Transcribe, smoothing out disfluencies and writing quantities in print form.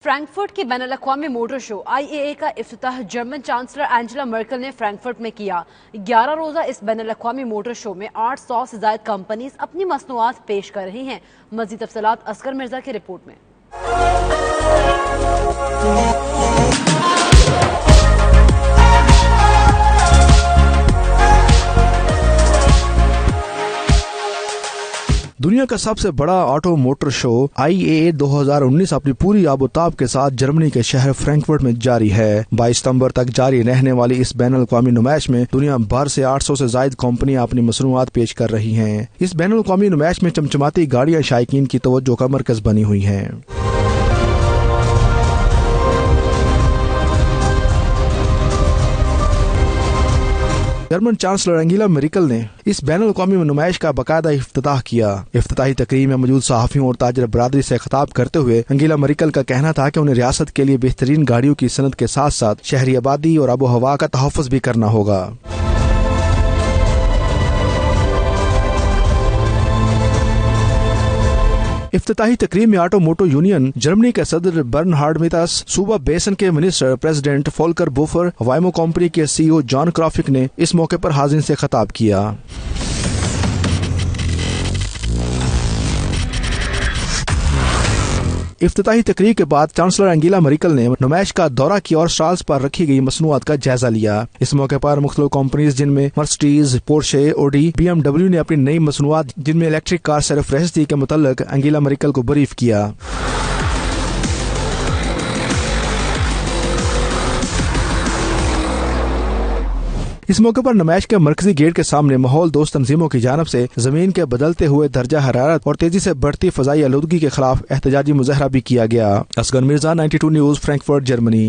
Frankfurt کی بین الاقوامی motor شو IAA کا افتتاح جرمن چانسلر اینجلا مرکل نے فرینکفرٹ میں کیا۔ 11 روزہ اس بین الاقوامی موٹر شو میں 800 سے زائد کمپنیز اپنی مصنوعات پیش کر رہی ہیں۔ مزید تفصیلات اصغر مرزا کی رپورٹ میں۔ دنیا کا سب سے بڑا آٹو موٹر شو IAA 2019 اپنی پوری آب و تاب کے ساتھ جرمنی کے شہر فرینکفرٹ میں جاری ہے۔ 22 ستمبر تک جاری رہنے والی اس بین الاقوامی نمائش میں دنیا بھر سے 800 سے زائد کمپنیاں اپنی مصنوعات پیش کر رہی ہیں۔ اس بین الاقوامی نمائش میں چمچماتی گاڑیاں شائقین کی توجہ کا مرکز بنی ہوئی ہیں۔ جرمن چانسلر اینجلا مرکل نے اس بین الاقوامی نمائش کا باقاعدہ افتتاح کیا۔ افتتاحی تقریب میں موجود صحافیوں اور تاجر برادری سے خطاب کرتے ہوئے اینجلا مرکل کا کہنا تھا کہ انہیں ریاست کے لیے بہترین گاڑیوں کی صنعت کے ساتھ ساتھ شہری آبادی اور آب و ہوا کا تحفظ بھی کرنا ہوگا۔ افتتاحی تقریب میں آٹو موٹو یونین جرمنی کے صدر برنہارڈ میتاس، صوبہ بیسن کے منسٹر پریزیڈنٹ فولکر بوفر، وائمو کمپنی کے CEO جان کرافک نے اس موقع پر حاضرین سے خطاب کیا۔ افتتاحی تقریب کے بعد چانسلر اینجلا مرکل نے نمائش کا دورہ کیا اور اسٹالز پر رکھی گئی مصنوعات کا جائزہ لیا۔ اس موقع پر مختلف کمپنیز جن میں مرسڈیز، پورشے، اوڈی، BMW نے اپنی نئی مصنوعات جن میں الیکٹرک کار سرفرستی کے متعلق اینجلا مرکل کو بریف کیا۔ اس موقع پر نمائش کے مرکزی گیٹ کے سامنے ماحول دوست تنظیموں کی جانب سے زمین کے بدلتے ہوئے درجہ حرارت اور تیزی سے بڑھتی فضائی آلودگی کے خلاف احتجاجی مظاہرہ بھی کیا گیا۔ Asghar Mirza, 92 news, Frankfurt, Germany.